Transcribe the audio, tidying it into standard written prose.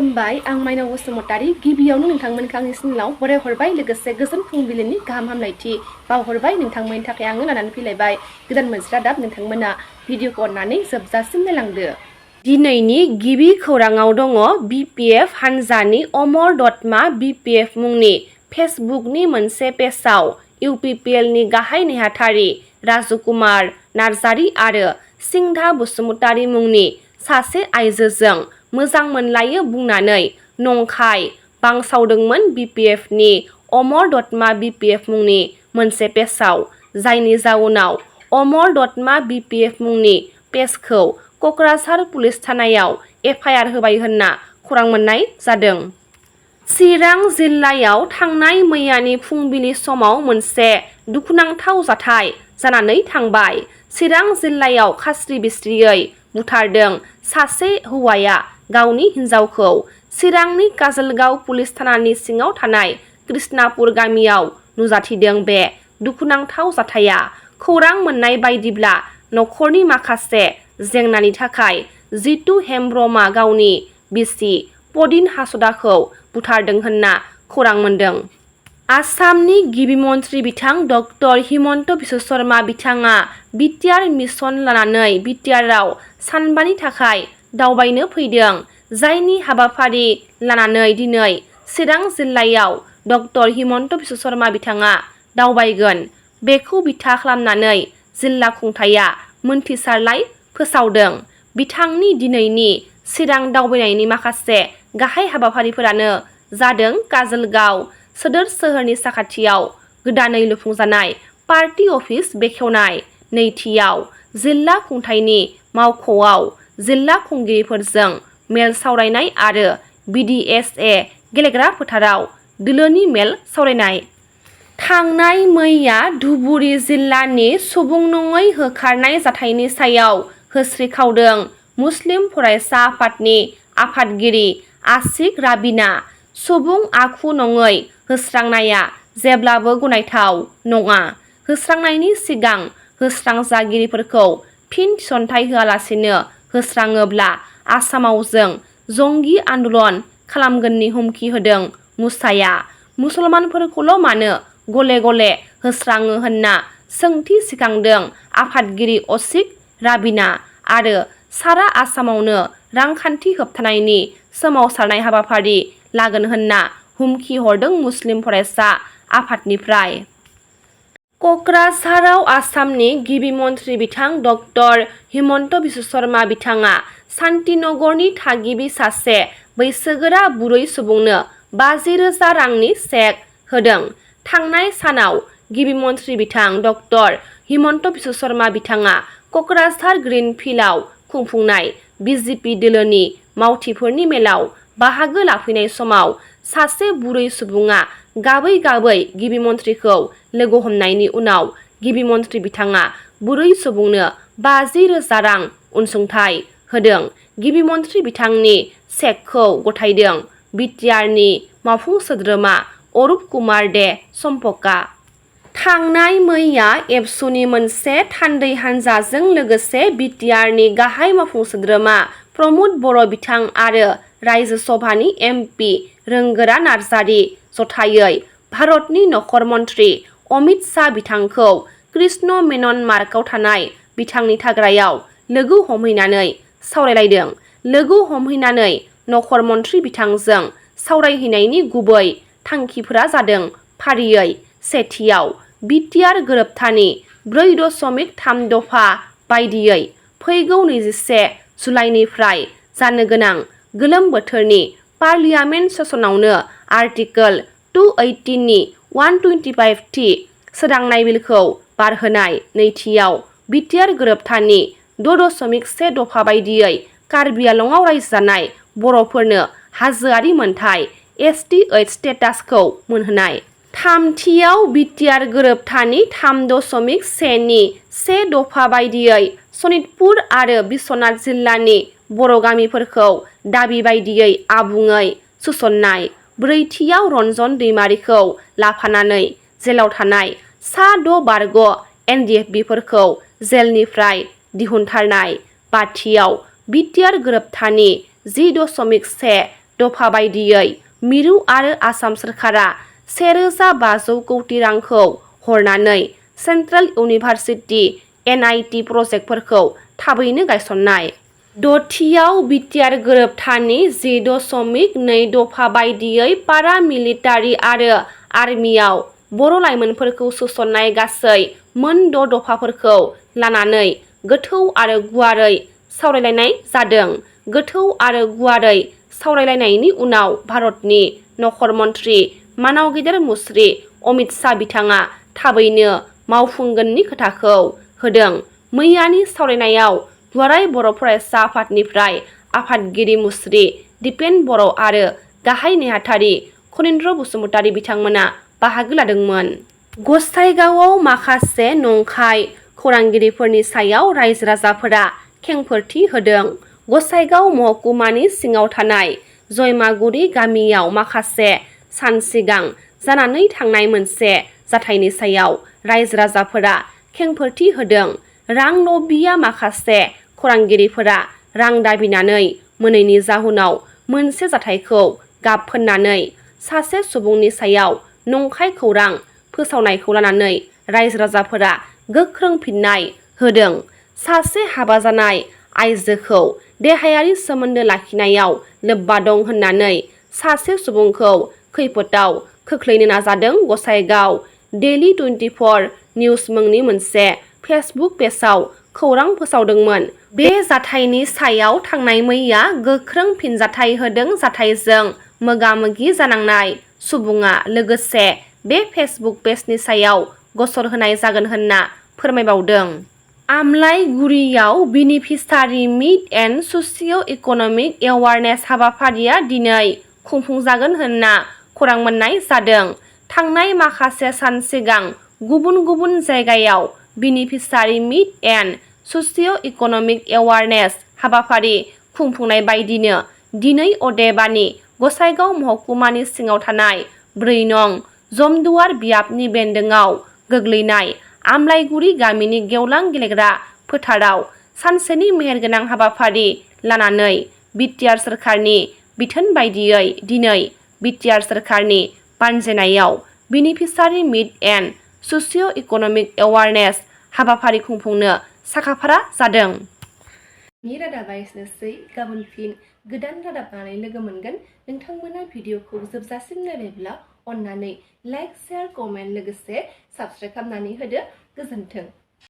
खुलुमबाय आं माइनाव बसुमतारी गिबियावनो नोंथांमोनखौ आंनि चेनेलाव बराय हरबाय लोगोसे गोजोन फुंबिलिनि गाहाम हामलायथि बावहरबाय नोंथांमोननि थाखाय आङो लानानै फैलायबाय गोदान मोनसे रादाब नोंथांमोना भिडिअखौ अननानै जोबजासिम नायलांदो। दिनैनि गिबि खौराङाव दङ बिपिएफ हानजानि अमर दतमा बिपिएफ मुंनि फेसबुकनि मोनसे पेजआव इउपिपिएलनि गाहाय नेहाथारि राजकुमार नार्जारी आरो सिंधा बसुमतारी मुंनि सासे आइजोजों मोजां मोनलायो बुंनानै नंखाय बांसावदोंमोन बिपिएफनि अमर दतमा बिपिएफ मुंनि मोनसे पेजआव, जायनि जाउनाव अमर दतमा बिपिएफ मुंनि पेजखौ क'क्राझार पुलिस थानायाव एफआइआर होबाय होनना खौरां मोननाय जादों। चिरां जिल्लायाव थांनाय मैयानि फुंबिलि समाव मोनसे दुखुनांथाव जाथाय जानानै थांबाय। चिरां जिल्लायाव खास्रि बिस्रियै बुथारदों सासे हौवाया गावनि हिन्जावखौ। चिरांनि काजलगाव पुलिस थानानि सिङाव थानाय कृष्णापुर गामियाव नुजाथिदों बे दुखुनांथाव जाथाया। खौरां मोननाय बायदिब्ला नखरनि माखासे जेंनानि थाखाय जितु हेमब्रमआ गावनि बिसि पदिन हासदाखौ बुथारदों होनना खौरां मोनदों। आसामनि गिबि मन्थ्रि बिथां डक्टर हिमन्त बिश्व शर्मा बिथाङा बिटिआर मिशन लानानै बिटिआरआव सानबानि थाखाय दावबायनो फैदों, जायनि हाबाफारि लानानै दिनै चिरां जिल्लायाव डक्टर हिमन्त बिश्व शर्मा बिथाङा दावबायगोन, बेखौ बिथा खालामनानै जिल्ला खुंथाया मोनथिसारलाइ फोसावदों। बिथांनि दिनैनि चिरां दावबायनायनि माखासे गाहाय हाबाफारिफोरानो जादों काजलगाव सोदोर सोहोरनि साखाथियाव गोदानै लुफुंजानाय पार्टी अफिस बेखेवनाय, नैथियाव जिल्ला खुंथायनि मावख'आव जिल्ला खुंगिरिफोरजों मेल सावरायनाय आरो बिडिएसए गेलेग्रा फोथाराव दोलोनि मेल सावरायनाय। थांनाय मैया धुबुरी जिल्लानि सुबुं नङै होखारनाय जाथायनि सायाव होस्रिखावदों मुस्लिम फरायसा आफादनि आफादगिरि आशिक राबिना। सुबुं आखु नङै होस्रांनाया जेब्लाबो गनायथाव नङा। होस्रांनायनि सिगां होस्रांजागिरिफोरखौ फिन थिसनथाइ होआलासिनो होस्राङोब्ला आसामाव जों जंगि आन्दलन खालामगोननि हुमखि होदों मुसाया। मुसलमानफोरखौल' मानो गले गले होस्राङो होनना सोंथि सिखांदों आफादगिरि आशिक राबिना आरो सारा आसामावनो रांखान्थि होबथानायनि सोमावसारनाय हाबाफारि लागोन होनना हुमखि हरदों मुस्लिम फरायसा आफादनिफ्राय। क'क्राझाराव आसामनि गिबि मन्थ्रि बिथां डक्टर हिमन्त बिश्व शर्मा बिथाङा शान्तिनगरनि थागिबि सासे बैसोगोरा बुरै सुबुंनो 50,000 रांनि चेक होदों। थांनाय सानाव गिबि मन्थ्रि बिथां डक्टर हिमन्त बिश्व शर्मा बिथाङा क'क्राझार ग्रीन फिल्डआव खुंफुंनाय बिजेपि दोलोनि मावथिफोरनि मेलाव बाहागो लाफैनाय समाव सासे बुरै सुबुङा गाबै गाबै गिबि मन्थ्रिखौ लोगो हमनायनि उनाव गिबि मन्थ्रि बिथाङा बुरै सुबुंनो 50,000 रां अनसुंथाइ होदों। गिबि मन्थ्रि बिथांनि चेकखौ गथायदों बिटिआरनि मावफुं सोद्रोमा अरुप कुमार दे सम्पकआ। थांनाय मैया एबसुनि मोनसे थान्दै हानजाजों लोगोसे बिटिआरनि गाहाय मावफुं सोद्रोमा प्रमद बर' बिथां आरो रायजो सभानि एमपि रोंगोरा नार्जारी जथायै भारतनि नखर मन्थ्रि अमित शाह बिथांखौ कृष्ण मेनन मार्गआव थानाय बिथांनि थाग्रायाव लोगो हमहैनानै सावरायलायदों। लोगो हमहैनानै नखर मन्थ्रि बिथांजों सावरायहैनायनि गुबै थांखिफोरा जादों फारियै सेथियाव बिटिआर गोरोबथानि 4.3 दफा बायदियै फैगौ 21 जुलाइनिफ्राय जानो गोनां गोलोम बोथोरनि पार्लियामेन्ट सेसनावनो आर्टिकल 218 नि 125 थि सोदांनाय बिलखौ बारहोनाय, नैथियाव बिटिआर गोरोबथानि 6.1 दफा बायदियै कार्बि आंलंआव रायजो जानाय बर'फोरनो हाजोआरि मोनथाय एसटिएइच स्टेटासखौ मोनहोनाय, थामथियाव बिटिआर गोरोबथानि 3.1 नि 1 दफा बायदियै सनितपुर आरो बिश्वनाथ जिल्लानि बर' गामिफोरखौ दाबि बायदियै आबुङै सोसननाय, ब्रैथियाव रन्जन दैमारिखौ लाफानानै जेलाव थानाय सा 6 बारग' एनडिएफबिफोरखौ जेलनिफ्राय दिहुनथारनाय, बाथियाव बिटिआर गोरोबथानि 10.1 दफा बायदियै मिरु आरो आसाम सोरखारा 1500 कौटि रांखौ हरनानै सेन्ट्रेल इउनिभार्सिटि NIT प्रजेक्टफोरखौ थाबैनो गायसननाय। दथियाव बिटिआर गोरोबथानि 10.2 दफा बायदियै पारा मिलिटारि आरो आर्मियाव बर' लाइमोनफोरखौ सोसननाय गासै मोन 6 दफाफोरखौ लानानै गोथौ आरो गुवारै सावरायलायनाय जादों। गोथौ आरो गुवारै सावरायलायनायनि उनाव भारतनि नखर मन्त्रि मानाव गेदेर मुस्रि अमित शाह बिथाङा थाबैनो मावफुंगोननि खोथाखौ होदों। मैयानि सावरायनायाव दुलाराय बर' फरायसा आफादनिफ्राय आफादगिरि मुस्रि दिपेन बर' आरो गाहाय नेहाथारि खनीन्द्र बसुमतारी बिथांमोना बाहागो लादोंमोन। गसाइगावआव माखासे नंखाय खौरांगिरिफोरनि सायाव रायजो राजाफोरा खेंफोरथि होदों। गसाइगाव महकुमानि सिङाव थानाय जयमागुरि गामियाव माखासे सान सिगां जानानै थांनाय मोनसे जाथायनि सायाव रायजो राजाफोरा खेंफोरथि होदों। रां लबिया माखासे खौरांगिरिफोरा रां दाबिनानै मोनैनि जाहोनाव मोनसे जाथायखौ गाब फोननानै सासे सुबुंनि सायाव नंखाय खौरां फोसावनायखौ लानानै रायजो राजाफोरा गोख्रों फिननाय होदों। सासे हाबा जानाय आइजोखौ देहायारि सोमोन्दो लाखिनायाव लोब्बा दं होननानै सासे सुबुंखौ खैफोदाव खोख्लैनो नाजादों। गसाइगाव डेली 24 निउज मुंनि मोनसे फेसबुक पेजआव खौरां फोसावदोंमोन। बे जाथायनि सायाव थांनाय मैया गोख्रों फिनजाथाय होदों जाथायजों मोगा-मोगि जानांनाय सुबुङा लोगोसे बे फेसबुक पेजनि सायाव गसर होनाय जागोन होनना फोरमायबावदों। आमलाइगुरियाव बेनिफिसारि मिट एन्ड ससिय'-इक'नमिक एवारनेस हाबाफारिया दिनै खुंफुंजागोन होनना खौरां मोननाय जादों। थांनाय माखासे सान सिगां गुबुन गुबुन जायगायाव बेनिफिसारि मिट एन्ड ससिय'-इक'नमिक एवारनेस हाबाफारि खुंफुंनाय बायदिनो दिनै अदेबानि गसाइगाव महकुमानि सिङाव थानाय 4 नं जमदुवार बियाबनि बेन्दोङाव गोग्लैनाय आमलाइगुरि गामिनि गेवलां गेलेग्रा फोथाराव सानसेनि मेहेरगोनां हाबाफारि लानानै बिटिआर सोरखारनि बिथोन बायदियै दिनै बिटिआर सोरखारनि बानजायनायाव बेनिफिसारि मिट एन्ड ससिय'-इक'नमिक एवारनेस हाबाफारि खुंफुंनो साखाफारा जादों। नि रादाबा एसेनोसै। गाबोन फिन गोदान रादाब लानानै लोगो मोनगोन। नोंथांमोना भिडिअखौ जोबजासिम नायबायब्ला अन्नानै लाइक, शेयार, कमेन्ट लोगोसे साबस्क्राइब खालामनानै होदो। गोजोन्थों।